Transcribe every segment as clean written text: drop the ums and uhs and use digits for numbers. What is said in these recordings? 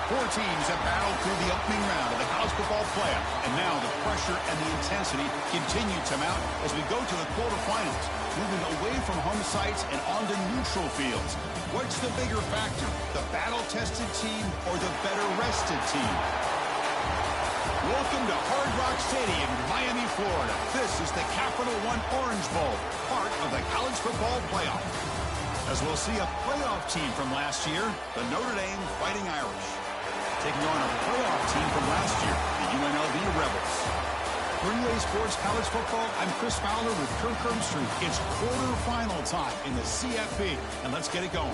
Four teams have battled through the opening round of the college football playoff, and now the pressure and the intensity continue to mount as we go to the quarterfinals, moving away from home sites and onto neutral fields. What's the bigger factor, the battle-tested team or the better-rested team? Welcome to Hard Rock Stadium, Miami, Florida. This is the Capital One Orange Bowl, part of the college football playoff. As we'll see a playoff team from last year, the Notre Dame Fighting Irish, taking on a playoff team from last year, the UNLV Rebels. For EA Sports College Football, I'm Chris Fowler with Kirk Herbstreit. It's quarterfinal time in the CFP, and let's get it going.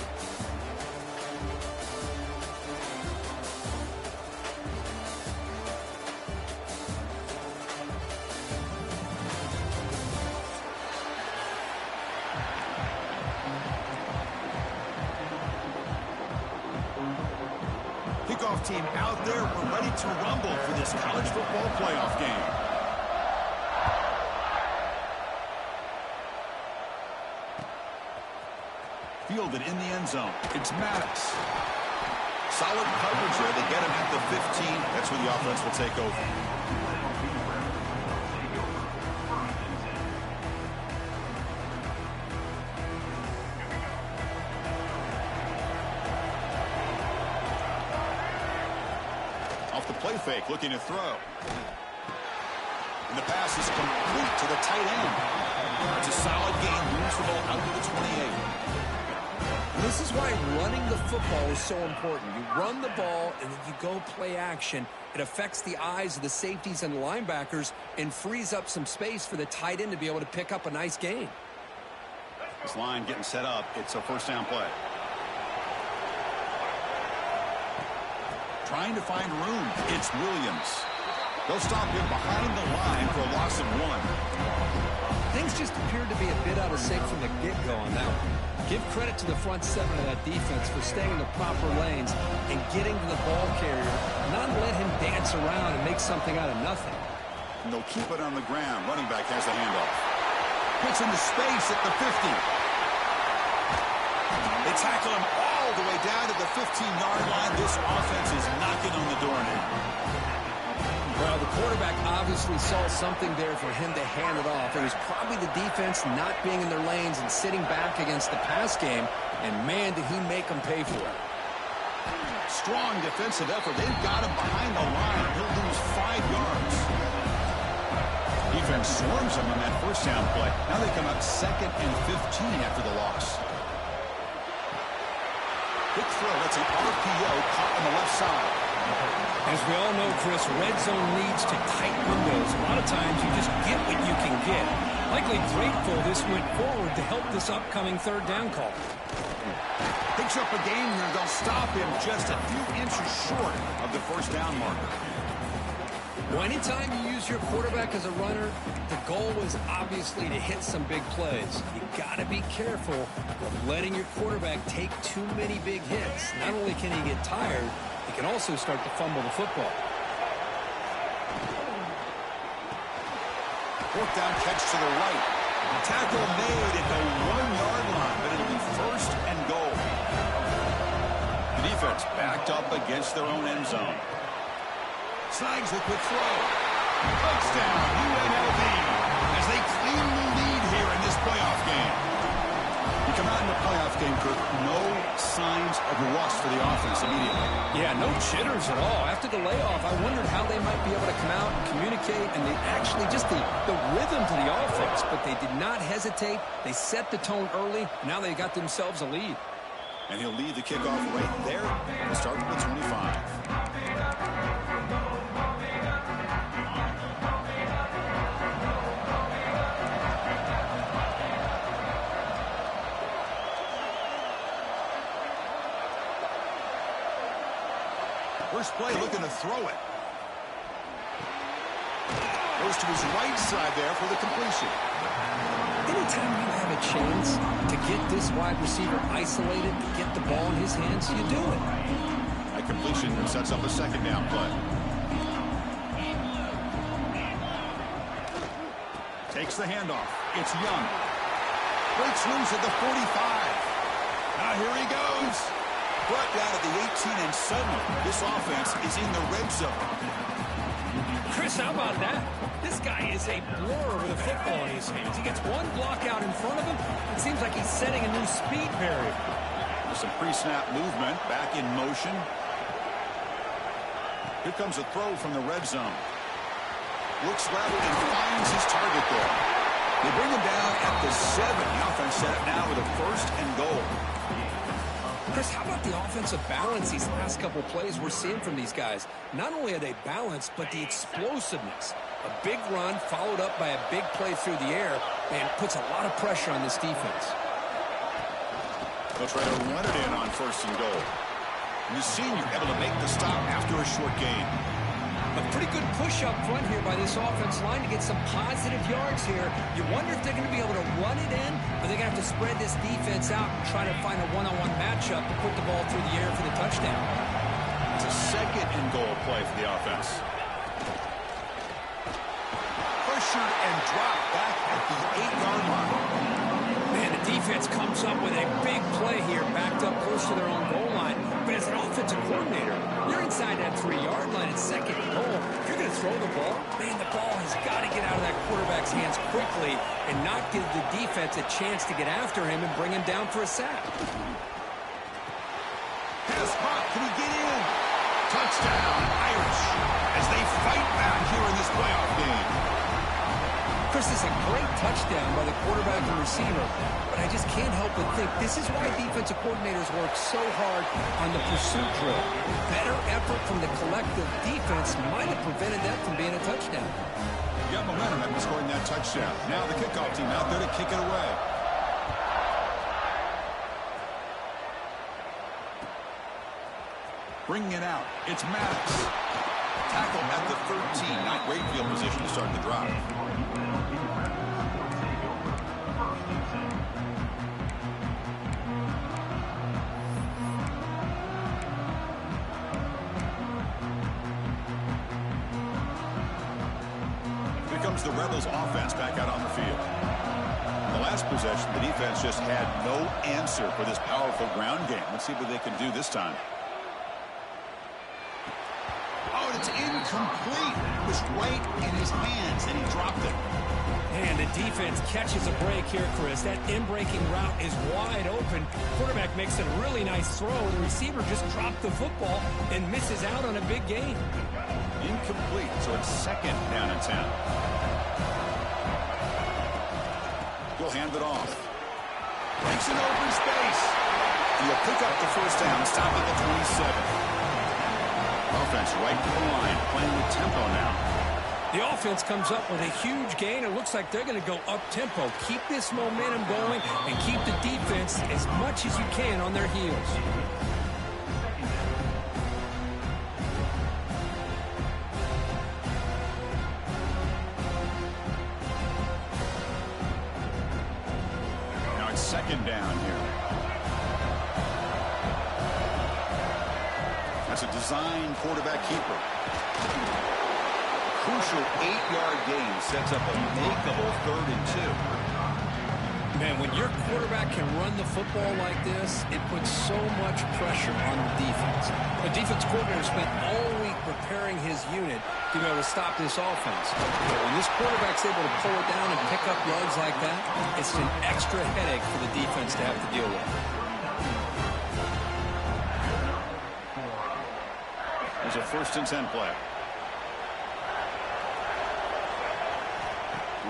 Kickoff team out there. We're ready to rumble for this college football playoff game. Fielded in the end zone. It's Maddox. Solid coverage there. They get him at the 15. That's where the offense will take over. Off the play fake, looking to throw. And the pass is complete to the tight end. It's a solid gain, moves the ball out to the 28. This is why running the football is so important. You run the ball, and then you go play action. It affects the eyes of the safeties and the linebackers and frees up some space for the tight end to be able to pick up a nice gain. This line getting set up. It's a first down play. Trying to find room. It's Williams. They'll stop him behind the line for a loss of 1. Things just appeared to be a bit out of sync from the get-go on that one. Give credit to the front seven of that defense for staying in the proper lanes and getting to the ball carrier, not let him dance around and make something out of nothing. And they'll keep it on the ground. Running back has the handoff. Puts into space at the 50. They tackle him all the way down to the 15-yard line. This offense is knocking on the door now. Well, the quarterback obviously saw something there for him to hand it off. It was probably the defense not being in their lanes and sitting back against the pass game. And, man, did he make them pay for it. Strong defensive effort. They've got him behind the line. He'll lose 5 yards. Defense swarms him on that first down play. Now they come up 2nd and 15 after the loss. Quick throw. That's an RPO caught on the left side. As we all know, Chris, red zone leads to tight windows. A lot of times you just get what you can get. Likely grateful this went forward to help this upcoming third down call. Picks up a gain here. They'll stop him just a few inches short of the first down marker. Well, anytime you use your quarterback as a runner, the goal is obviously to hit some big plays. You got to be careful of letting your quarterback take too many big hits. Not only can he get tired, he can also start to fumble the football. Fourth down catch to the right. Tackle made at the 1-yard line, but it'll be first and goal. The defense backed up against their own end zone. Snags the quick throw. Touchdown, UNLV, as they claim the lead here in this playoff game. You come out in the playoff game, Kirk, no signs of rust for the offense immediately. Yeah, no jitters at all. After the layoff, I wondered how they might be able to come out and communicate, and they actually just the rhythm to the offense, but they did not hesitate. They set the tone early. Now they got themselves a lead. And he'll lead the kickoff right there. We'll start with the 25. First play, looking to throw it. Goes to his right side there for the completion. Anytime you have a chance to get this wide receiver isolated, to get the ball in his hands, you do it. That completion sets up a second down play. Takes the handoff. It's Young. Breaks loose at the 45. Now here he goes. Brought down at the 18, and suddenly this offense is in the red zone. Chris, how about that? This guy is a blur with a football in his hands. He gets one block out in front of him. It seems like he's setting a new speed barrier. Some pre-snap movement, back in motion. Here comes a throw from the red zone. Looks left and finds his target there. They bring him down at the 7. The offense set up now with a 1st and goal. Chris, how about the offensive balance these last couple plays we're seeing from these guys? Not only are they balanced, but the explosiveness. A big run followed up by a big play through the air, and puts a lot of pressure on this defense. They'll try to run it in on 1st and goal. And the senior able to make the stop after a short gain. A pretty good push up front here by this offense line to get some positive yards here. You wonder if they're going to be able to run it in, or they're going to have to spread this defense out and try to find a one-on-one matchup to put the ball through the air for the touchdown. It's a 2nd and goal play for the offense. Pressured and dropped back at the 8-yard line. Man, the defense comes up with a big play here, backed up close to their own goal line. But as an offensive coordinator, you're inside that 3-yard line at 2nd and goal. If you're going to throw the ball, man, the ball has got to get out of that quarterback's hands quickly and not give the defense a chance to get after him and bring him down for a sack. Pass caught. Can he get in? Touchdown, Irish, as they fight back here in this playoff game. Chris, this is a great touchdown by the quarterback and receiver, but I just can't help but think this is why defensive coordinators work so hard on the pursuit drill. Better effort from the collective defense might have prevented that from being a touchdown. Got momentum after scoring that touchdown. Now the kickoff team out there to kick it away. Bringing it out, it's Maddox. Tackle at the 13. Not great field position to start the drive. Here comes the Rebels offense back out on the field. The last possession, the defense just had no answer for this powerful ground game. Let's see what they can do this time. Oh, and it's incomplete. It was right in his hands, and he dropped it. And the defense catches a break here, Chris. That in-breaking route is wide open. Quarterback makes a really nice throw. The receiver just dropped the football and misses out on a big gain. Incomplete, so it's 2nd down and 10. He'll hand it off. Breaks an open space. He'll pick up the 1st down, stop at the 27. Offense right to the line, playing with tempo now. The offense comes up with a huge gain. It looks like they're going to go up-tempo. Keep this momentum going and keep the defense as much as you can on their heels. Now it's 2nd down here. That's a design quarterback keeper. Crucial 8-yard gain sets up a makeable 3rd and 2. Man, when your quarterback can run the football like this, it puts so much pressure on the defense. The defense coordinator spent all week preparing his unit to be able to stop this offense. But when this quarterback's able to pull it down and pick up yards like that, it's an extra headache for the defense to have to deal with. There's a 1st and 10 play.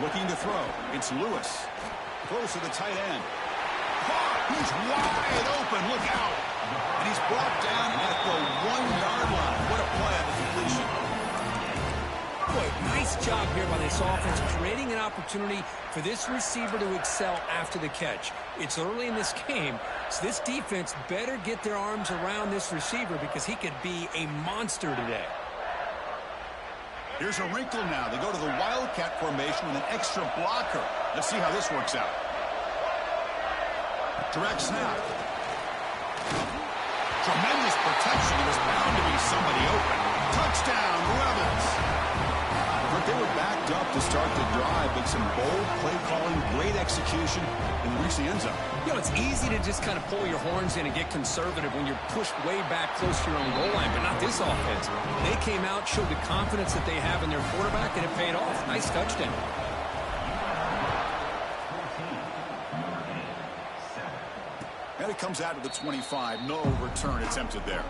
Looking to throw. It's Lewis. Close to the tight end. He's wide open. Look out. And he's brought down at the 1-yard line. What a play on the completion. Boy, nice job here by this offense, creating an opportunity for this receiver to excel after the catch. It's early in this game, so this defense better get their arms around this receiver because he could be a monster today. Here's a wrinkle now. They go to the Wildcat formation with an extra blocker. Let's see how this works out. Direct snap. Tremendous protection. There was bound to be somebody open. Touchdown, Rebels. But they were back tripped up to start the drive, but some bold play calling, great execution, and reach the end zone. You know, it's easy to just kind of pull your horns in and get conservative when you're pushed way back close to your own goal line, but not this offense. They came out, showed the confidence that they have in their quarterback, and it paid off. Nice touchdown. And it comes out to the 25. No return attempted there.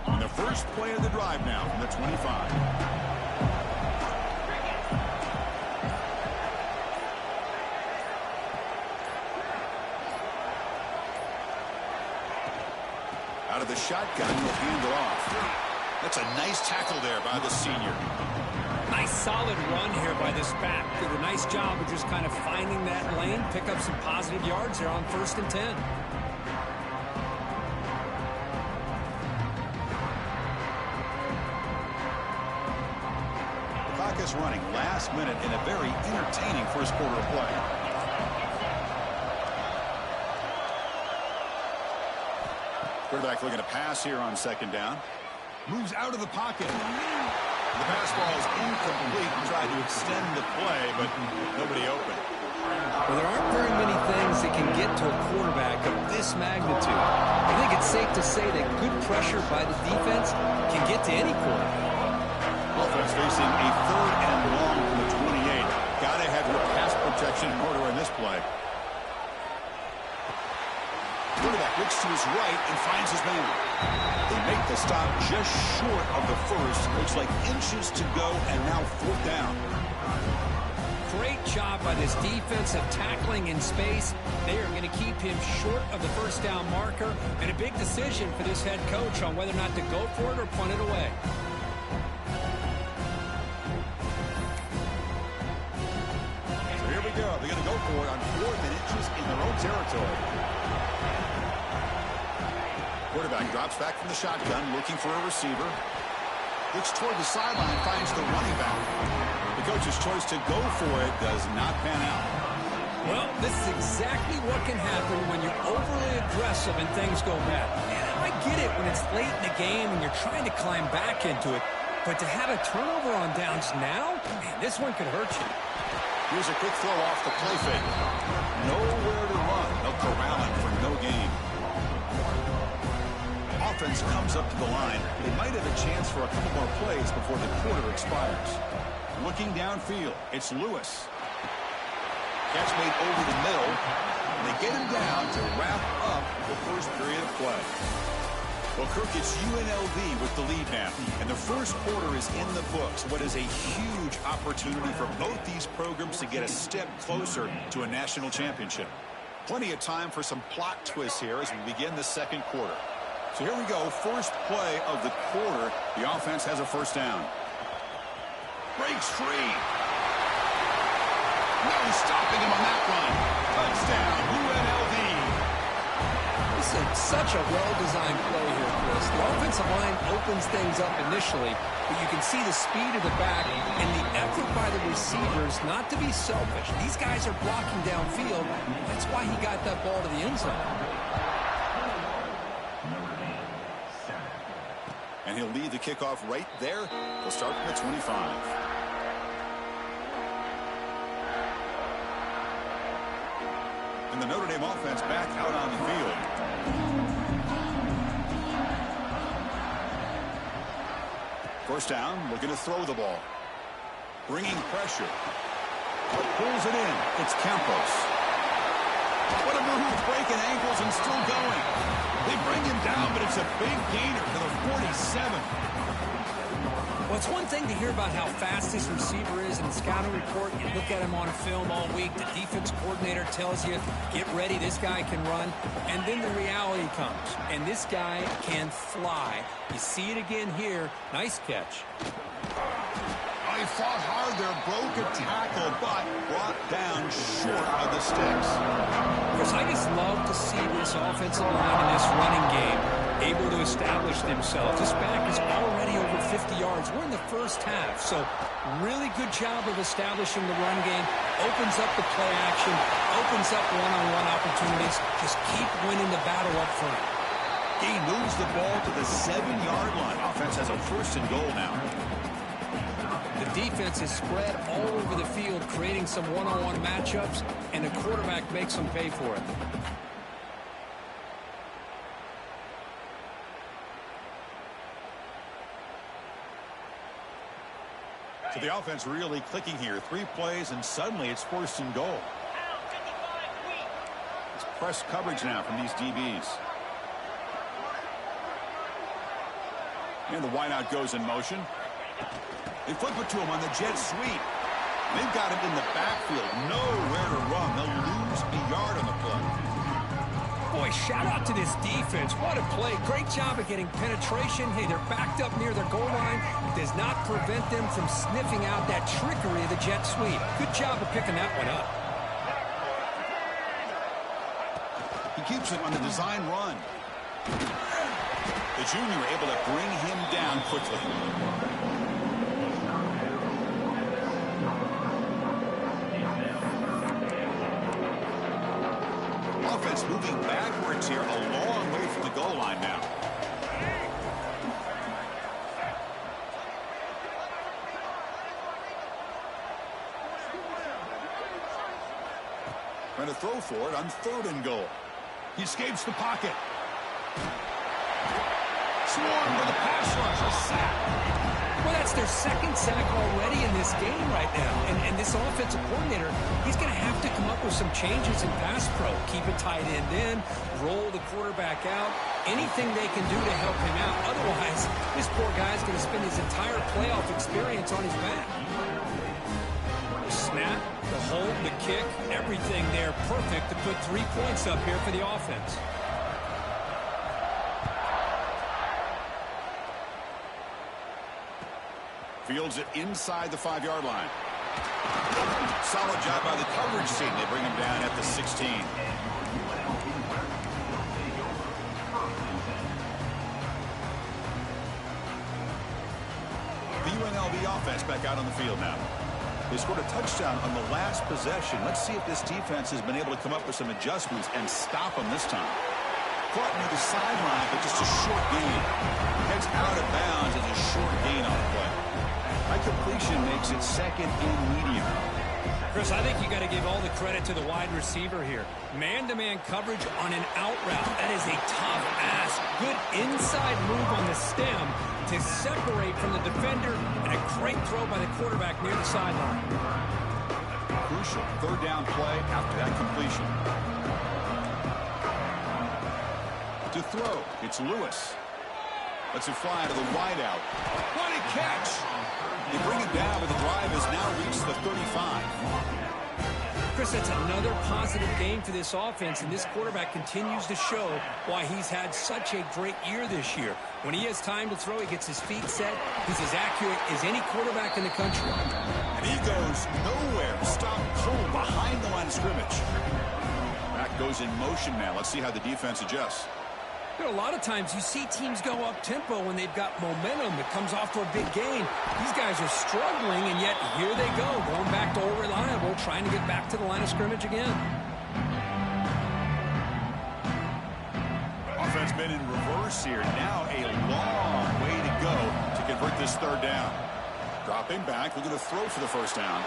And the first play of the drive now from the 25. Out of the shotgun, he'll hand it off. That's a nice tackle there by the senior. Nice solid run here by this back. Did a nice job of just kind of finding that lane, pick up some positive yards there on 1st and 10. The clock is running last minute in a very entertaining first quarter of play. Quarterback looking to pass here on 2nd down. Moves out of the pocket. The pass ball is incomplete. Tried to extend the play, but nobody open. Well, there aren't very many things that can get to a quarterback of this magnitude. I think it's safe to say that good pressure by the defense can get to any quarterback. Offense facing a 3rd and long from the 28. Got to have your pass protection in order in this play. Quarterback looks to his right and finds his man. They make the stop just short of the first. Looks like inches to go, and now 4th down. Great job by this defensive tackling in space. They are going to keep him short of the 1st down marker, and a big decision for this head coach on whether or not to go for it or punt it away. So here we go. They're going to go for it on 4th and inches in their own territory. Quarterback drops back from the shotgun, looking for a receiver. Looks toward the sideline, finds the running back. The coach's choice to go for it does not pan out. Well, this is exactly what can happen when you're overly aggressive and things go bad. And I get it when it's late in the game and you're trying to climb back into it. But to have a turnover on downs now, man, this one could hurt you. Here's a quick throw off the play fake. Nowhere to run. They'll corral him for no gain. Offense comes up to the line. They might have a chance for a couple more plays before the quarter expires. Looking downfield, it's Lewis. Catch made over the middle. And they get him down to wrap up the first period of play. Well, Kirk, it's UNLV with the lead now. And the first quarter is in the books. What is a huge opportunity for both these programs to get a step closer to a national championship. Plenty of time for some plot twists here as we begin the 2nd quarter. So here we go, first play of the quarter. The offense has a 1st down. Breaks free. No stopping him on that one. Touchdown, UNLV. This is such a well-designed play here, Chris. The offensive line opens things up initially, but you can see the speed of the back and the effort by the receivers not to be selfish. These guys are blocking downfield. That's why he got that ball to the end zone. And he'll lead the kickoff right there. They'll start from the 25. And the Notre Dame offense back out on the field. First down, looking to throw the ball. Bringing pressure. But pulls it in. It's Campos. What a move, breaking ankles and still going. They bring him down, but it's a big gainer to the 47. Well, it's one thing to hear about how fast this receiver is in the scouting report. You look at him on a film all week. The defense coordinator tells you, get ready, this guy can run. And then the reality comes, and this guy can fly. You see it again here. Nice catch. He fought hard there, broke a tackle, but brought down short of the sticks. Chris, I just love to see this offensive line in this running game able to establish themselves. This back is already over 50 yards. We're in the first half, so really good job of establishing the run game. Opens up the play action, opens up one-on-one opportunities. Just keep winning the battle up front. He moves the ball to the 7-yard line. Offense has a 1st and goal now. The defense is spread all over the field, creating some one-on-one matchups, and the quarterback makes them pay for it. So the offense really clicking here. 3 plays, and suddenly it's 1st and goal. It's press coverage now from these DBs. And the wideout goes in motion. They flip it to him on the jet sweep. They've got him in the backfield. Nowhere to run. They'll lose a yard on the play. Boy, shout out to this defense. What a play. Great job of getting penetration. Hey, they're backed up near their goal line. It does not prevent them from sniffing out that trickery of the jet sweep. Good job of picking that one up. He keeps it on the design run. The junior able to bring him down quickly. Offense moving backwards here, a long way from the goal line now. Trying to throw for it on 3rd and goal. He escapes the pocket. Swarmed by the pass rush, a sack. Well, that's their 2nd sack already in this game right now. And this offensive coordinator, he's going to have to come up with some changes in pass pro. Keep a tight end in, roll the quarterback out, anything they can do to help him out. Otherwise, this poor guy's going to spend his entire playoff experience on his back. The snap, the hold, the kick, everything there perfect to put 3 points up here for the offense. Fields it inside the 5-yard line. Solid job by the coverage team. They bring him down at the 16. The UNLV offense back out on the field now. They scored a touchdown on the last possession. Let's see if this defense has been able to come up with some adjustments and stop them this time. Caught near the sideline, but just a short gain. Heads out of bounds as a short gain on the play. High completion makes it 2nd and medium. Chris, I think you got to give all the credit to the wide receiver here. Man-to-man coverage on an out route. That is a tough ass. Good inside move on the stem to separate from the defender, and a great throw by the quarterback near the sideline. Crucial 3rd down play after that completion. To throw, it's Lewis. Lets it fly to the wideout. What a catch! They bring it down, but the drive has now reached the 35. Chris, that's another positive game for this offense, and this quarterback continues to show why he's had such a great year this year. When he has time to throw, he gets his feet set. He's as accurate as any quarterback in the country. And he goes nowhere. Stop cold behind the line of scrimmage. Back goes in motion now. Let's see how the defense adjusts. You know, a lot of times you see teams go up-tempo when they've got momentum that comes off to a big gain. These guys are struggling, and yet here they go, going back to old reliable, trying to get back to the line of scrimmage again. Offense been in reverse here. Now a long way to go to convert this 3rd down. Dropping back, looking to throw for the 1st down.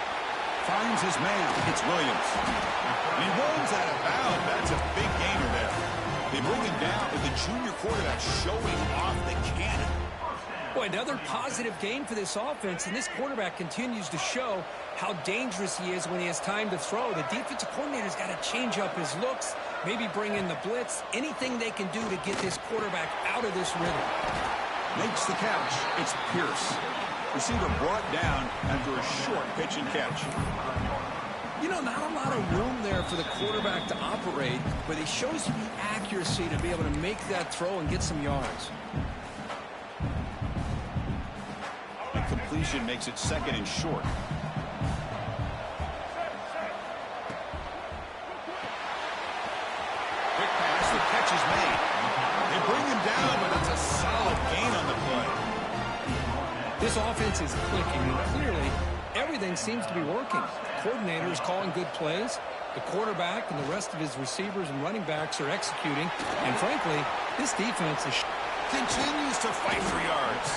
Finds his man. It's Williams. And he runs out of bounds. That's a big gainer there. They bring him down with the junior quarterback showing off the cannon. Boy, another positive game for this offense, and this quarterback continues to show how dangerous he is when he has time to throw. The defensive coordinator's got to change up his looks, maybe bring in the blitz, anything they can do to get this quarterback out of this rhythm. Makes the catch. It's Pierce. Receiver brought down after a short pitch and catch. You know, not a lot of room there for the quarterback to operate, but he shows the accuracy to be able to make that throw and get some yards. The completion makes it 2nd and short. Quick pass, the catch is made. They bring him down, but This offense is clicking, and clearly everything seems to be working. The coordinator is calling good plays. The quarterback and the rest of his receivers and running backs are executing. And frankly, this defense is continues to fight for yards.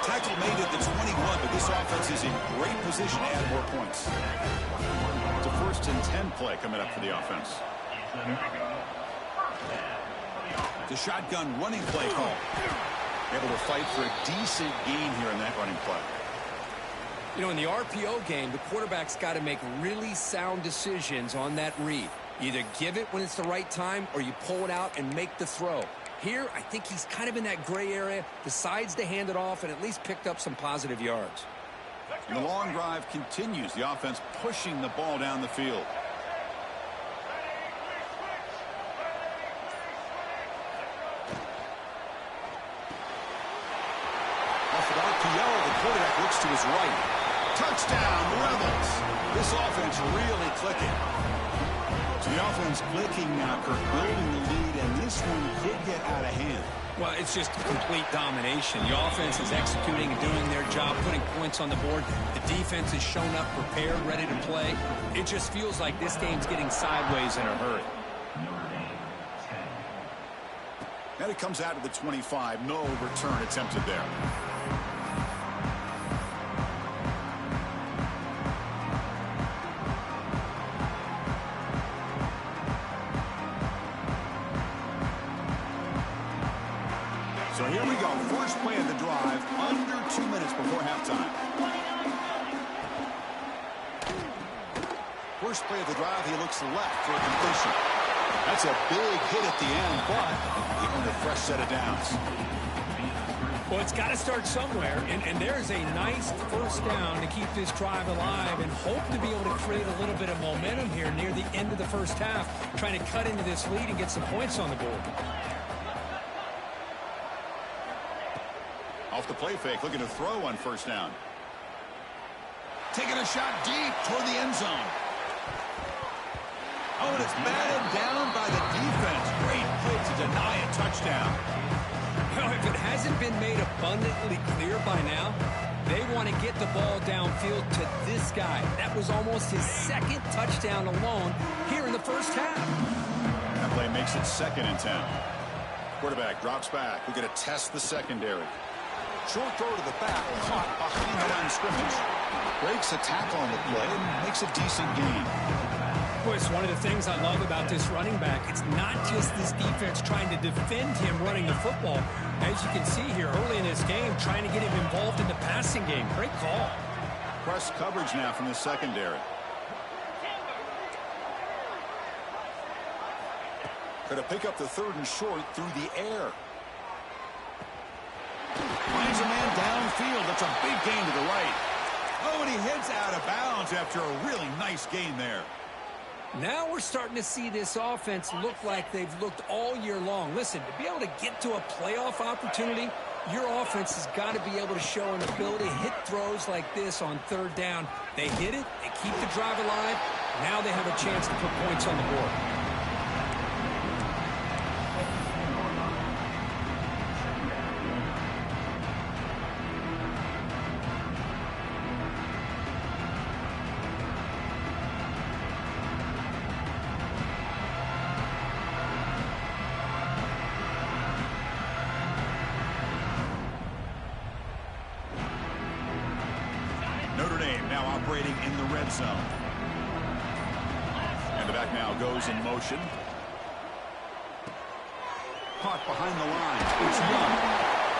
Tackle made at the 21, but this offense is in great position to add more points. It's a 1st and 10 play coming up for the offense. The shotgun running play call. Able to fight for a decent gain here in that running play. You know, in the RPO game, the quarterback's got to make really sound decisions on that read. Either give it when it's the right time or you pull it out and make the throw. Here, I think he's kind of in that gray area, decides to hand it off and at least picked up some positive yards. And the long drive continues. The offense pushing the ball down the field. Off an RPO, the quarterback looks to his right. Touchdown, Rebels. This offense really clicking. So the offense clicking now, Kirk, building the lead, and this one could get out of hand. Well, it's just complete domination. The offense is executing and doing their job, putting points on the board. The defense has shown up prepared, ready to play. It just feels like this game's getting sideways in a hurry. And it comes out to the 25. No return attempted there. So here we go. First play of the drive, under 2 minutes before halftime. First play of the drive, he looks left for a completion. That's a big hit at the end, but he earned a fresh set of downs. Well, it's got to start somewhere, and there's a nice first down to keep this drive alive and hope to be able to create a little bit of momentum here near the end of the first half, trying to cut into this lead and get some points on the board. Off the play fake, looking to throw on first down. Taking a shot deep toward the end zone. Oh, and it's batted down by the defense. Great play to deny a touchdown. Well, if it hasn't been made abundantly clear by now, they want to get the ball downfield to this guy. That was almost his 2nd touchdown alone here in the first half. That play makes it 2nd and 10. Quarterback drops back. We're going to test the secondary. Short throw to the back, caught behind the line of scrimmage. Breaks a tackle on the play and makes a decent gain. Boy, it's one of the things I love about this running back. It's not just this defense trying to defend him running the football. As you can see here early in this game, trying to get him involved in the passing game. Great call. Press coverage now from the secondary. Going to pick up the 3rd and short through the air. Finds a man downfield. That's a big gain to the right. Oh, and he hits out of bounds after a really nice gain there. Now we're starting to see this offense look like they've looked all year long. Listen, to be able to get to a playoff opportunity, your offense has got to be able to show an ability to hit throws like this on 3rd down. They hit it. They keep the drive alive. Now they have a chance to put points on the board. Operating in the red zone. And the back now goes in motion. Caught behind the line. It's Young.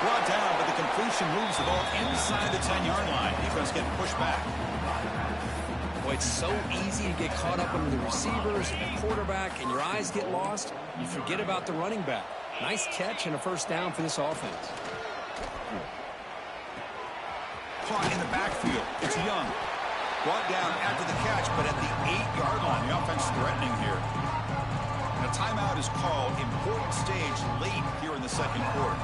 Brought down, but the completion moves the ball inside the 10-yard line. Defense getting pushed back. Boy, it's so easy to get caught up in the receivers and the quarterback, and your eyes get lost. You forget about the running back. Nice catch and a first down for this offense. Caught in the backfield. It's Young. Brought down after the catch, but at the 8-yard line. The offense threatening here. And a timeout is called. Important stage late here in the 2nd quarter.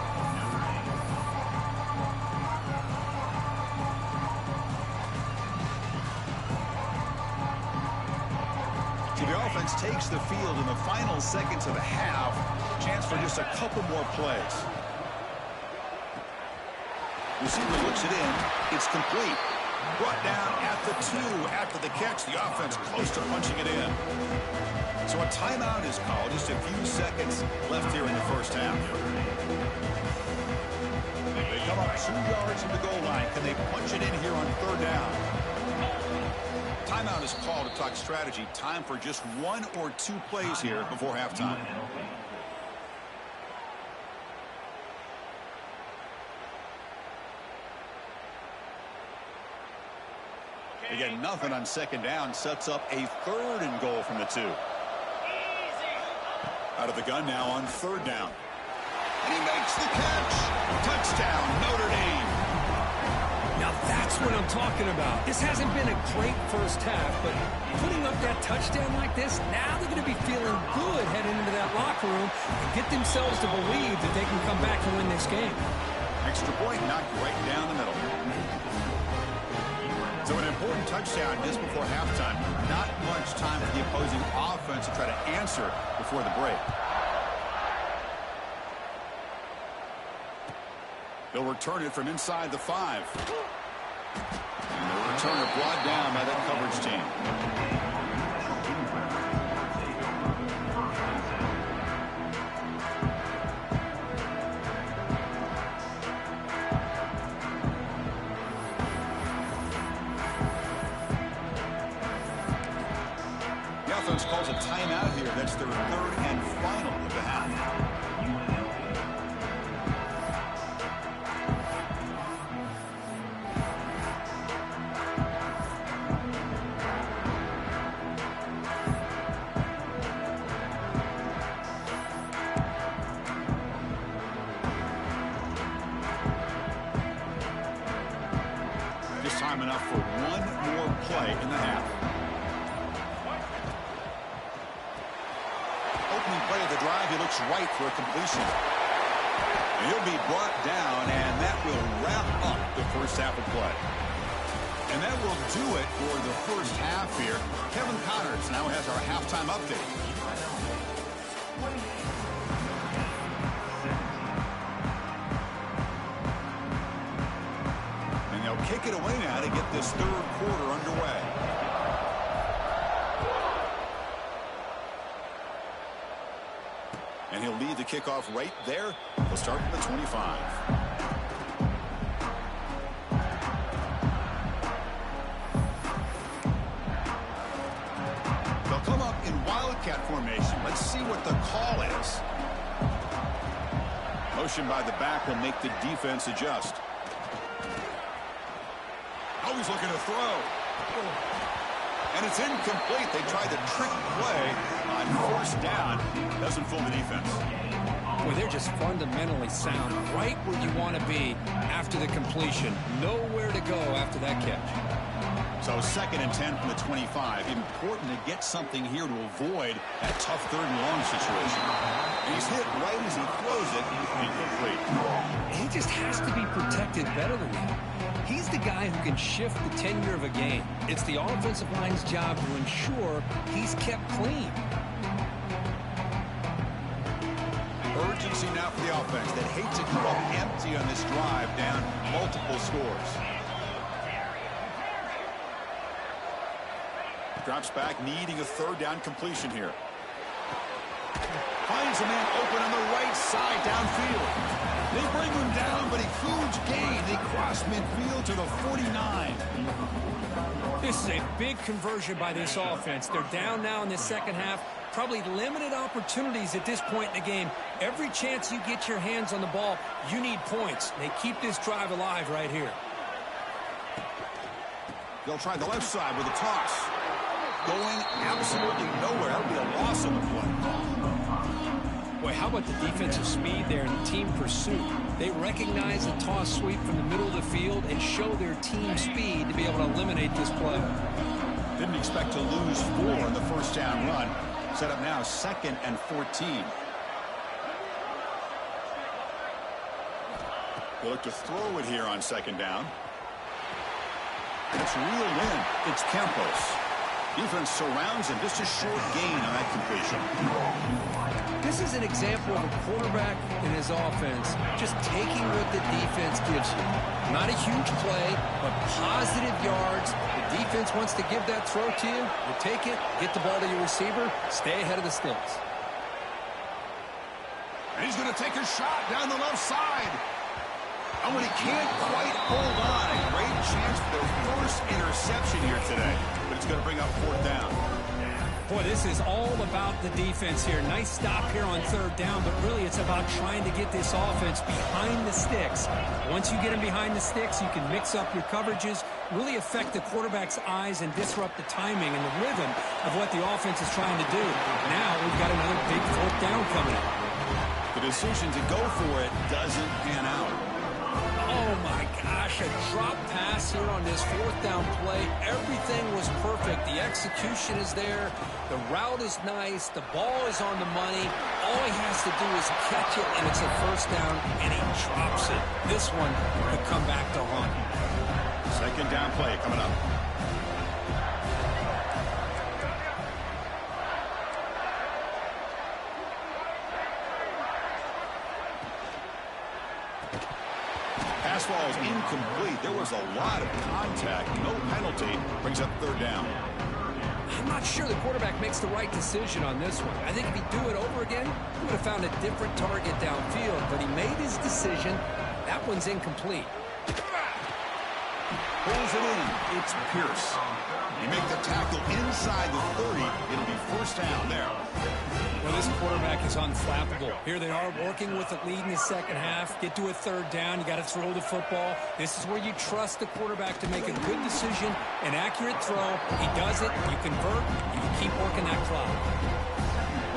So the offense takes the field in the final seconds of the half. Chance for just a couple more plays. Receiver looks it in. It's complete. Brought down at the 2 after the catch. The offense close to punching it in. So a timeout is called. Just a few seconds left here in the first half. They come up 2 yards from the goal line. Can they punch it in here on 3rd down? Timeout is called to talk strategy. Time for just 1 or 2 plays here before halftime. They get nothing on 2nd down. Sets up a 3rd and goal from the 2. Out of the gun now on 3rd down. And he makes the catch. Touchdown, Notre Dame. Now that's what I'm talking about. This hasn't been a great first half, but putting up that touchdown like this, now they're going to be feeling good heading into that locker room and get themselves to believe that they can come back and win this game. Extra point knocked right down the middle. So an important touchdown just before halftime. Not much time for the opposing offense to try to answer before the break. They'll return it from inside the 5. And the returner brought down by that coverage team. Calls a timeout here. That's their 3rd and final of the half. Just time enough for 1 more play in the half. Play of the drive, he looks right for a completion. And he'll be brought down, and that will wrap up the first half of play. And that will do it for the first half here. Kevin Connors now has our halftime update. And they'll kick it away now to get this 3rd quarter underway. And he'll lead the kickoff right there. We'll start from the 25. They'll come up in wildcat formation. Let's see what the call is. Motion by the back will make the defense adjust. Always looking to throw. And it's incomplete. They tried the trick play on 1st down. Doesn't fool the defense. Boy, they're just fundamentally sound. Right where you want to be after the completion. Nowhere to go after that catch. So 2nd and 10 from the 25. Important to get something here to avoid that tough 3rd and long situation. And he's hit right as he throws it. Incomplete. He just has to be protected better than that. He's the guy who can shift the tenure of a game. It's the offensive line's job to ensure he's kept clean. Urgency now for the offense that hate to come up empty on this drive down multiple scores. Drops back, needing a 3rd down completion here. Finds a man open on the right side downfield. They bring him down, but a huge gain. They cross midfield to the 49. This is a big conversion by this offense. They're down now in the 2nd half. Probably limited opportunities at this point in the game. Every chance you get your hands on the ball, you need points. They keep this drive alive right here. They'll try the left side with a toss. Going absolutely nowhere. That would be a loss on the play. Boy, how about the defensive speed there and the team pursuit? They recognize the toss sweep from the middle of the field and show their team speed to be able to eliminate this play. Didn't expect to lose 4 in the 1st down run. Set up now 2nd and 14. They look to throw it here on 2nd down. It's reeled in. It's Campos. Defense surrounds him. Just a short gain on that completion. This is an example of a quarterback in his offense just taking what the defense gives you. Not a huge play, but positive yards. The defense wants to give that throw to you. You take it, get the ball to your receiver, stay ahead of the sticks. And he's going to take a shot down the left side. Oh, and he can't quite hold on. A great chance for their first interception here today. But it's going to bring up 4th down. Boy, this is all about the defense here. Nice stop here on 3rd down, but really it's about trying to get this offense behind the sticks. Once you get them behind the sticks, you can mix up your coverages, really affect the quarterback's eyes and disrupt the timing and the rhythm of what the offense is trying to do. Now we've got another big 4th down coming up. The decision to go for it doesn't pan out. Oh, my gosh, a drop pass here on this 4th down play. Everything was perfect. The execution is there. The route is nice. The ball is on the money. All he has to do is catch it, and it's a 1st down, and he drops it. This one could come back to haunt him. 2nd down play coming up. Pass ball is incomplete. There was a lot of contact. No penalty. Brings up 3rd down. I'm not sure the quarterback makes the right decision on this one. I think if he'd do it over again, he would have found a different target downfield. But he made his decision. That one's incomplete. Pulls it in. It's Pierce. He makes the tackle inside the 30. It'll be 1st down there. Well, this quarterback is unflappable. Here they are working with the lead in the 2nd half. Get to a 3rd down. You got to throw the football. This is where you trust the quarterback to make a good decision, an accurate throw. He does it. You convert. And you keep working that clock.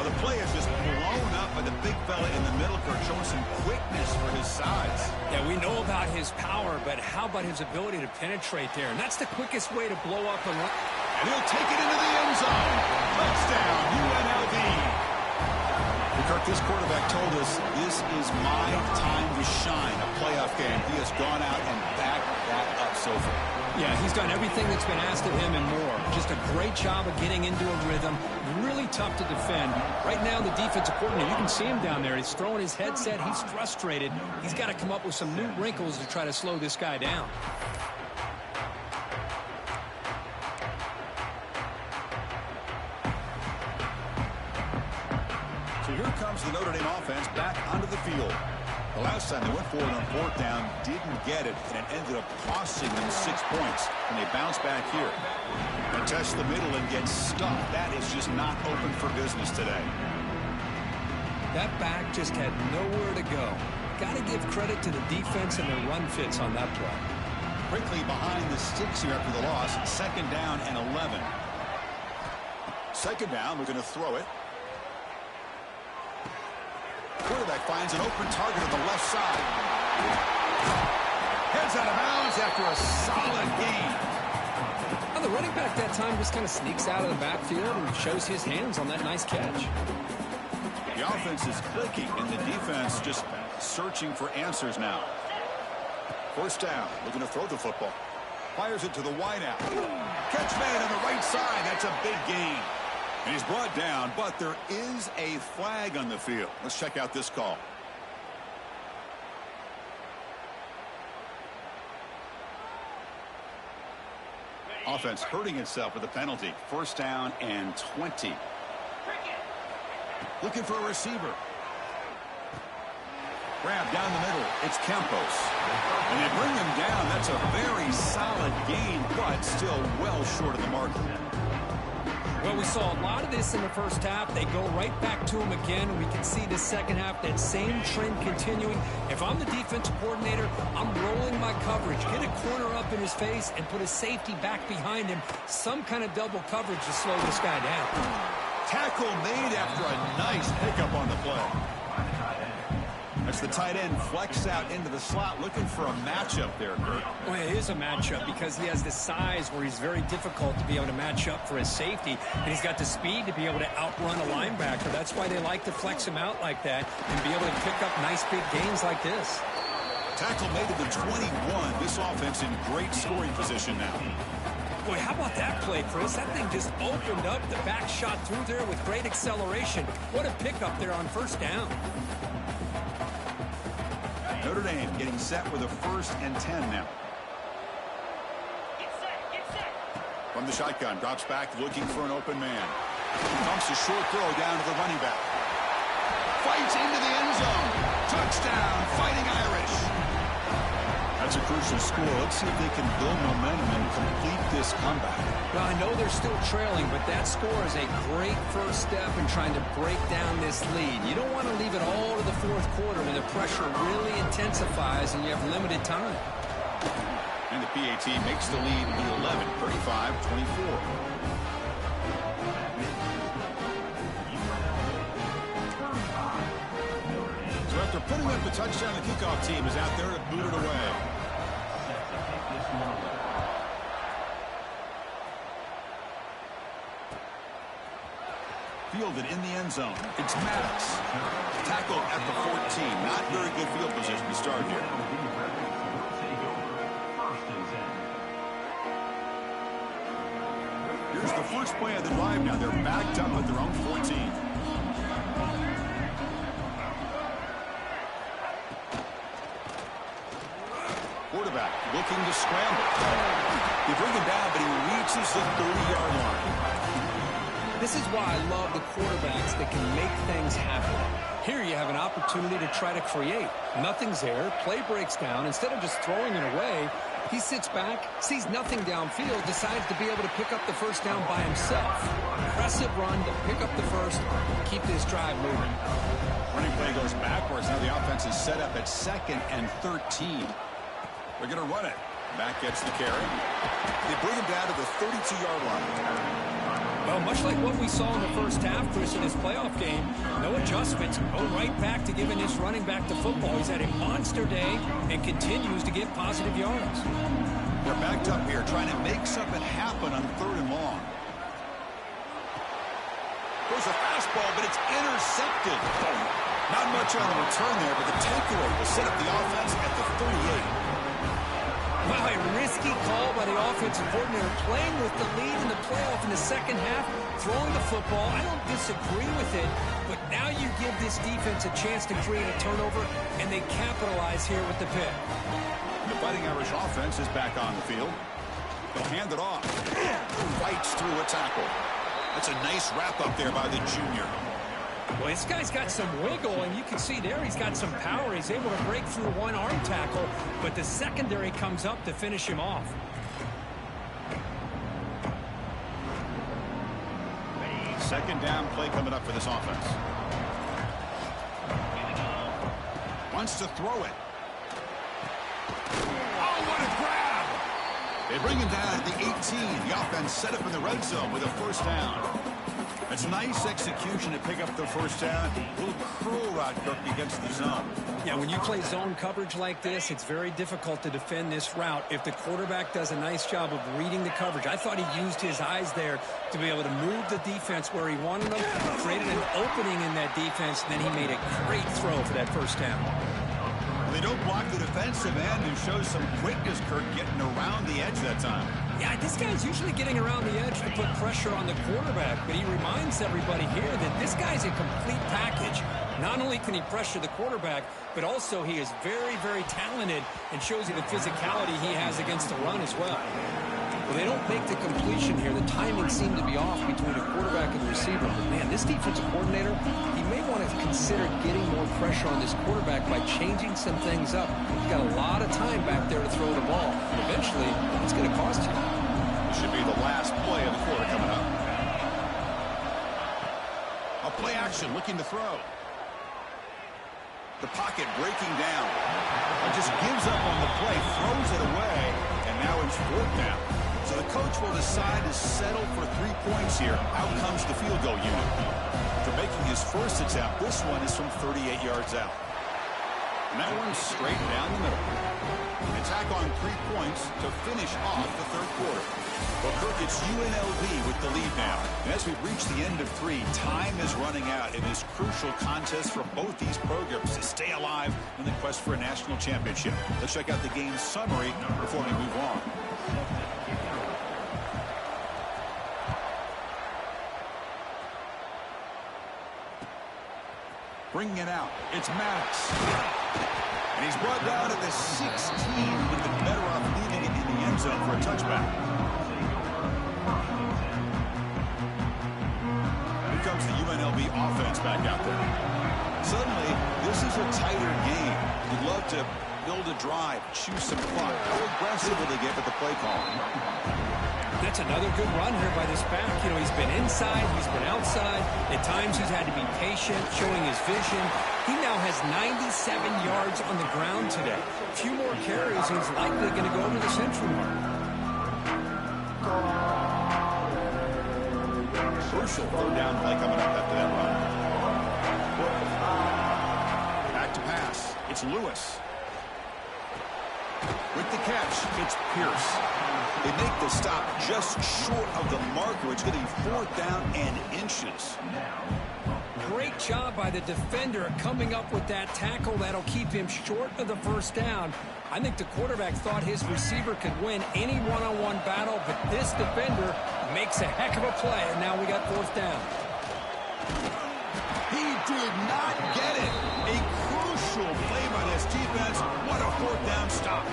Well, the play is just blown up by the big fella in the middle, Kirk, showing some quickness for his size. Yeah, we know about his power, but how about his ability to penetrate there? And that's the quickest way to blow up and run. And he'll take it into the end zone. Touchdown, UNLV. Kirk, this quarterback told us this is my time to shine, a playoff game. He has gone out and backed that up so far. Yeah, he's done everything that's been asked of him and more. Just a great job of getting into a rhythm. Really tough to defend. Right now, the defensive coordinator, you can see him down there. He's throwing his headset. He's frustrated. He's got to come up with some new wrinkles to try to slow this guy down. So here comes the Notre Dame offense back onto the field. The last time they went for it on 4th down, didn't get it, and it ended up costing them 6 points. And they bounce back here. And test the middle and get stuck. That is just not open for business today. That back just had nowhere to go. Got to give credit to the defense and their run fits on that play. Quickly behind the sticks here after the loss. 2nd down and 11. 2nd down, we're going to throw it. Quarterback finds an open target on the left side. Heads out of bounds after a solid gain. Well, the running back that time just kind of sneaks out of the backfield and shows his hands on that nice catch. The offense is clicking, and the defense just searching for answers now. 1st down, looking to throw the football. Fires it to the wideout. Catch made on the right side. That's a big gain. And he's brought down, but there is a flag on the field. Let's check out this call. Offense hurting itself with a penalty. 1st down and 20. Looking for a receiver. Grab down the middle. It's Campos. And they bring him down. That's a very solid gain, but still well short of the marker. Well, we saw a lot of this in the 1st half. They go right back to him again, and we can see the 2nd half, that same trend continuing. If I'm the defensive coordinator, I'm rolling my coverage. Get a corner up in his face and put a safety back behind him. Some kind of double coverage to slow this guy down. Tackle made after a nice pickup on the play. That's the tight end flexed out into the slot, looking for a matchup there, Kurt. Well, it is a matchup because he has the size where he's very difficult to be able to match up for his safety, and he's got the speed to be able to outrun a linebacker. That's why they like to flex him out like that and be able to pick up nice big gains like this. Tackle made at the 21. This offense in great scoring position now. Boy, how about that play, Chris? That thing just opened up. The back shot through there with great acceleration. What a pickup there on first down. Notre Dame getting set with a 1st and 10 now. Get set. From the shotgun, drops back looking for an open man. Dumps a short throw down to the running back. Fights into the end zone. Touchdown, Fighting Irish. That's a crucial score. Let's see if they can build momentum and complete this comeback. Well, I know they're still trailing, but that score is a great first step in trying to break down this lead. You don't want to leave it all to the fourth quarter when the pressure really intensifies and you have limited time. And the PAT makes the lead 11, 35-24. So after putting up the touchdown, the kickoff team is out there to boot it away. Fielded in the end zone. It's Maddox. Tackled at the 14. Not very good field position to start here. Here's the first play of the drive now. They're backed up at their own 14. Quarterback looking to scramble. They bring him down, but he reaches the 30-yard line. This is why I love the quarterbacks that can make things happen. Here you have an opportunity to try to create. Nothing's there. Play breaks down. Instead of just throwing it away, he sits back, sees nothing downfield, decides to be able to pick up the first down by himself. Impressive run to pick up the first, keep this drive moving. Running play goes backwards. Now the offense is set up at 2nd and 13. They're going to run it. Back gets the carry. They bring him down to the 32-yard line. Well, much like what we saw in the first half, Chris, in this playoff game, no adjustments. Go right back to giving this running back the football. He's had a monster day and continues to get positive yards. They're backed up here trying to make something happen on 3rd and long. There's a fastball, but it's intercepted. Not much on the return there, but the takeaway will set up the offense at the 38. Wow, a risky call by the offensive coordinator, playing with the lead in the playoff in the second half, throwing the football. I don't disagree with it, but now you give this defense a chance to create a turnover, and they capitalize here with the pick. The Fighting Irish offense is back on the field. They'll hand it off. Fights through a tackle. That's a nice wrap-up there by the junior. Well, this guy's got some wiggle, and you can see there he's got some power. He's able to break through one arm tackle, but the secondary comes up to finish him off. Second down play coming up for this offense. Wants to throw it. Oh, what a grab! They bring him down at the 18. The offense set up in the red zone with a first down. It's nice execution to pick up the first down. A little curl route, Kirk, against the zone. Yeah, when you play zone coverage like this, it's very difficult to defend this route if the quarterback does a nice job of reading the coverage. I thought he used his eyes there to be able to move the defense where he wanted them, created an opening in that defense, and then he made a great throw for that first down. They don't block the defensive end and show some quickness, Kirk, getting around the edge that time. Yeah, this guy's usually getting around the edge to put pressure on the quarterback, but he reminds everybody here that this guy's a complete package. Not only can he pressure the quarterback, but also he is very, very talented and shows you the physicality he has against the run as well. Well, they don't make the completion here. The timing seemed to be off between the quarterback and the receiver. But, man, this defensive coordinator, he may want to consider getting more pressure on this quarterback by changing some things up. He's got a lot of time back there to throw the ball. And eventually, it's going to cost you. This should be the last play of the quarter coming up. A play action looking to throw. The pocket breaking down. It just gives up on the play, throws it away, and now it's 4th down. So the coach will decide to settle for 3 points here. Out comes the field goal unit. After making his first attempt, this one is from 38 yards out. And that one's straight down the middle. An attack on 3 points to finish off the 3rd quarter. Well, Kirk, it's UNLV with the lead now. And as we've reached the end of 3, time is running out in this crucial contest for both these programs to stay alive in the quest for a national championship. Let's check out the game's summary before we move on. Bringing it out. It's Maddox. And he's brought down at the 16. Would have been better off leaving it in the end zone for a touchback. Here comes the UNLV offense back out there. Suddenly, this is a tighter game. You'd love to build a drive, choose some clock. How aggressive will they get with the play call? That's another good run here by this back. You know, he's been inside, he's been outside. At times he's had to be patient, showing his vision. He now has 97 yards on the ground today. A few more carries, and he's likely going to go over the century mark. Crucial third down play coming up after that run. Back to pass. It's Lewis. With the catch, it's Pierce. They make the stop just short of the marker. It's getting 4th down and inches. Great job by the defender coming up with that tackle. That'll keep him short of the first down. I think the quarterback thought his receiver could win any one-on-one battle, but this defender makes a heck of a play, and now we got 4th down. He did not get it. A crucial play by this defense. What a 4th down stop.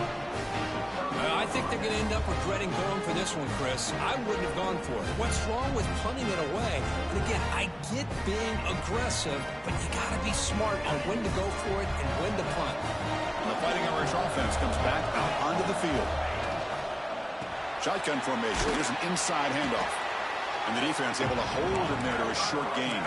I think they're going to end up regretting going for this one, Chris. I wouldn't have gone for it. What's wrong with punting it away? And again, I get being aggressive, but you got to be smart on when to go for it and when to punt. And the Fighting Irish offense comes back out onto the field. Shotgun formation. Here's an inside handoff. And the defense able to hold him there to a short gain.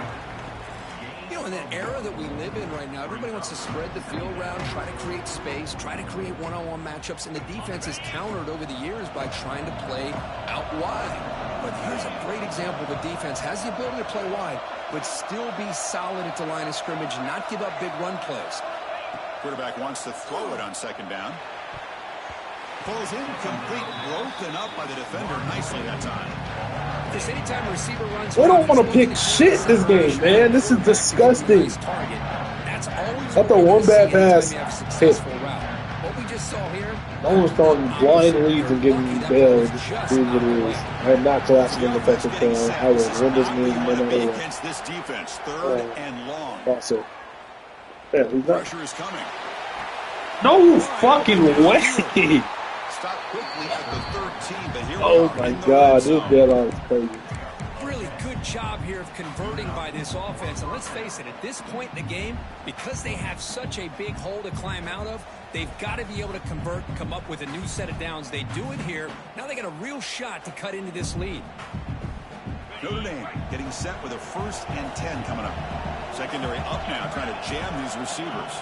You know, in that era that we live in right now, everybody wants to spread the field around, try to create space, try to create one-on-one matchups, and the defense is countered over the years by trying to play out wide. But here's a great example of a defense has the ability to play wide, but still be solid at the line of scrimmage, not give up big run plays. Quarterback wants to throw it on 2nd down. Falls incomplete, broken up by the defender nicely that time. Just anytime a receiver runs, I don't want to pick shit this game, man. This is disgusting. Not the one bad pass hit. What we just saw here. No one's throwing blind leads and getting bailed. Here's what it is. I am not classing an effective plan. I will win this game no matter what. Against this defense, 3rd and long. Also, yeah, who's that? Pressure is coming. No fucking way. Stop quickly at the 13, but here Oh my God, this bailout is crazy. Really good job here of converting by this offense. And let's face it, at this point in the game, because they have such a big hole to climb out of, they've got to be able to convert and come up with a new set of downs. They do it here. Now they got a real shot to cut into this lead. Notre Dame getting set with a 1st and 10 coming up. Secondary up now, trying to jam these receivers.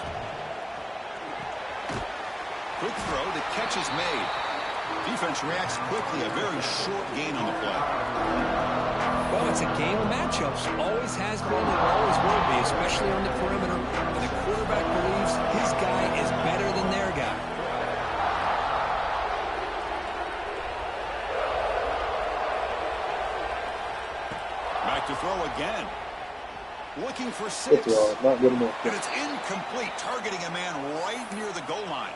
Quick throw, the catch is made. Defense reacts quickly, a very short gain on the play. Well, it's a game of matchups. Always has been and always will be, especially on the perimeter. And the quarterback believes his guy is better than their guy. Back to throw again. Looking for 6. Not good enough. And it's incomplete, targeting a man right near the goal line.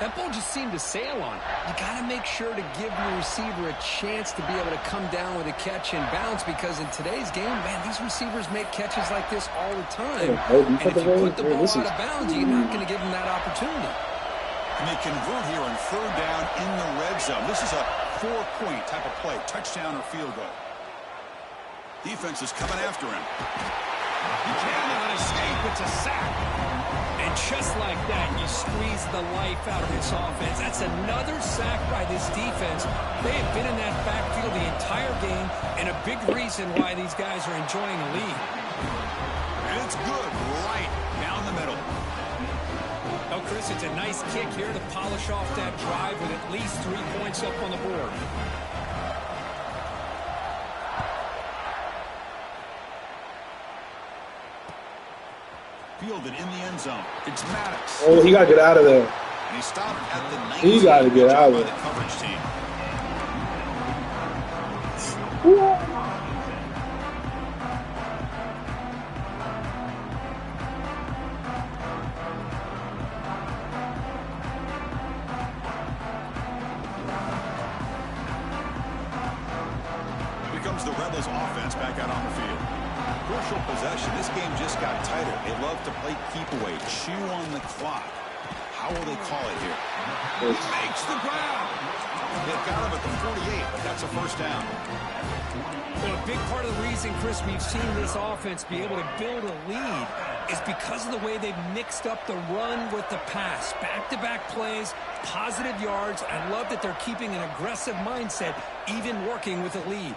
That ball just seemed to sail on. You got to make sure to give your receiver a chance to be able to come down with a catch and bounce, because in today's game, man, these receivers make catches like this all the time. And if you put the ball out of bounds, you're not going to give them that opportunity. And they convert here on 3rd down in the red zone. This is a 4-point type of play, touchdown or field goal. Defense is coming after him. He cannot escape. It's a sack. And just like that, you squeeze the life out of this offense. That's another sack by this defense. They have been in that backfield the entire game, and a big reason why these guys are enjoying the lead. And it's good right down the middle. Oh, Chris, it's a nice kick here to polish off that drive with at least 3 points up on the board. Fielded in the end zone. It's Maddox. Oh, he got to get out of there. And he stopped at the 19. He got to get out of the there. coverage team. Here comes the Rebels offense back out on the field. crucial possession. This game just got tighter. They love to play keep away, chew on the clock. How will they call it here? He makes the grab. They've got him at the 48, but that's a first down. Well, a big part of the reason, Chris, we've seen this offense be able to build a lead is because of the way they've mixed up the run with the pass. Back-to-back plays, positive yards. I love that they're keeping an aggressive mindset, even working with a lead.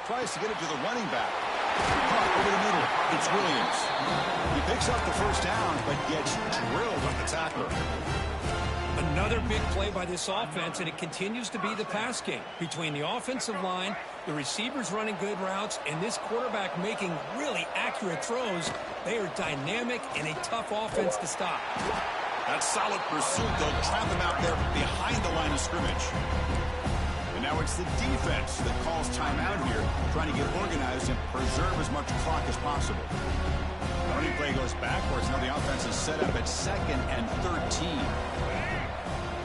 Tries to get it to the running back. Caught over the middle. It's Williams. He picks up the first down, but gets drilled on the tackler. Another big play by this offense, and it continues to be the pass game. Between the offensive line, the receivers running good routes, and this quarterback making really accurate throws, they are dynamic and a tough offense to stop. That's solid pursuit. They'll trap him out there behind the line of scrimmage. And now it's the defense that calls timeout here, trying to get organized and preserve as much clock as possible. The running play goes backwards. Now the offense is set up at 2nd and 13.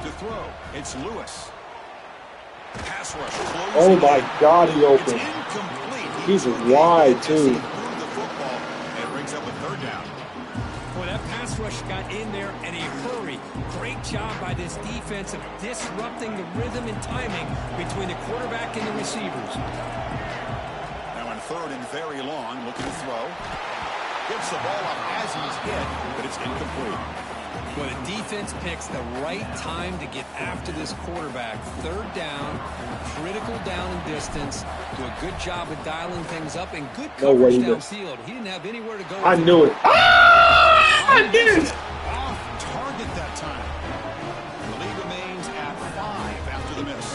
To throw, it's Lewis. Pass rush. Oh my God, he opened. It's incomplete. He's wide too. The football, and it brings up a third down. Well, that pass rush got in there in a hurry. Great job by this defense of disrupting the rhythm and timing between the quarterback and the receivers. Now on 3rd and very long, looking to throw. Gets the ball up as he's hit, but it's incomplete. Well, the defense picks the right time to get after this quarterback. 3rd down, critical down and distance. Do a good job of dialing things up and good coverage downfield. He didn't have anywhere to go. I knew it. I did it! Off target that time. The lead remains at 5 after the miss.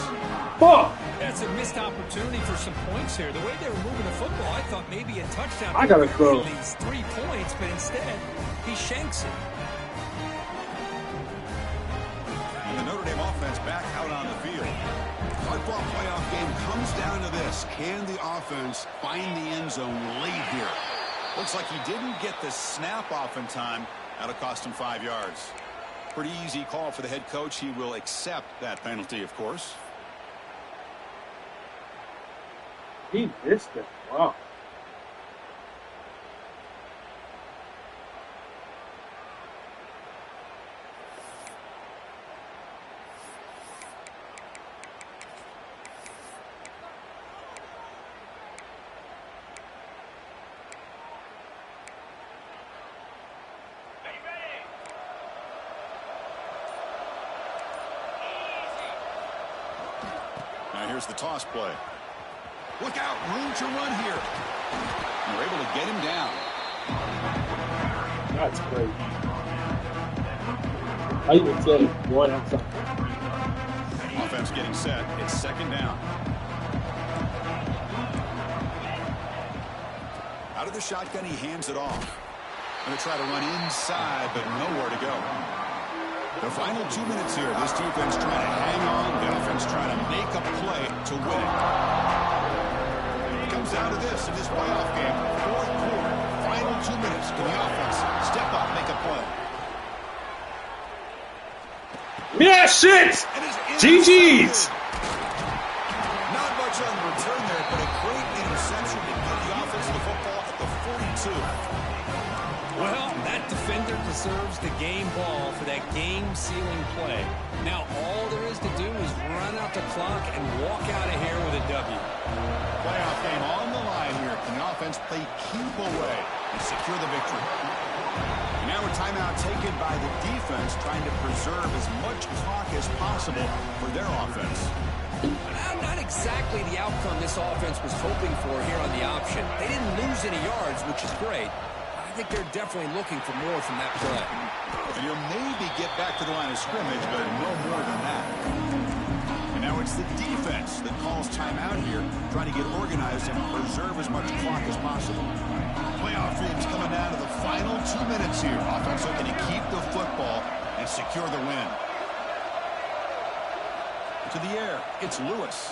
Fuck! That's a missed opportunity for some points here. The way they were moving the football, I thought maybe a touchdown. I gotta throw. These 3 points, but instead, he shanks it. The Notre Dame offense back out on the field. Hardball playoff game comes down to this. Can the offense find the end zone late here? Looks like he didn't get the snap off in time. That'll cost him 5 yards. Pretty easy call for the head coach. He will accept that penalty, of course. He missed it. Wow. Now here's the toss play. Look out, room to run here. And they're able to get him down. That's great. I even said one outside. Offense getting set. It's 2nd down. Out of the shotgun, he hands it off. Going to try to run inside, but nowhere to go. The final 2 minutes here. This defense trying to hang on. The offense trying to make a play to win it. It comes down to this in this playoff game. 4th quarter. Final 2 minutes. Can the offense step up, make a play? Yeah, shit! GG's! Not much on the return there, but a great interception to get the offense the football at the 42. Well, that defender deserves the game ball for that game-sealing play. Now all there is to do is run out the clock and walk out of here with a W. Playoff game on the line here. Can the offense play keep away and secure the victory? And now a timeout taken by the defense, trying to preserve as much clock as possible for their offense. Not exactly the outcome this offense was hoping for here on the option. They didn't lose any yards, which is great. I think they're definitely looking for more from that play. And you'll maybe get back to the line of scrimmage, but no more than that. And now it's the defense that calls timeout here, trying to get organized and preserve as much clock as possible. Playoff dreams coming down to the final 2 minutes here. Offense looking to keep the football and secure the win. To the air, it's Lewis.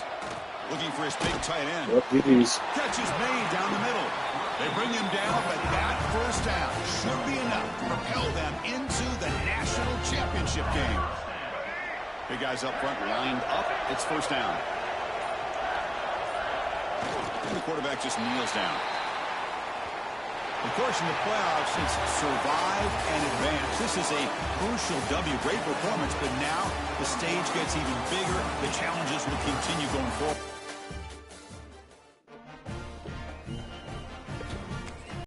Looking for his big tight end. Catch is made down the middle. They bring him down, but that first down should be enough to propel them into the national championship game. Big guys up front lined up. It's 1st down. And the quarterback just kneels down. Of course, in the playoffs, it's survive and advance. This is a crucial W. Great performance, but now the stage gets even bigger. The challenges will continue going forward.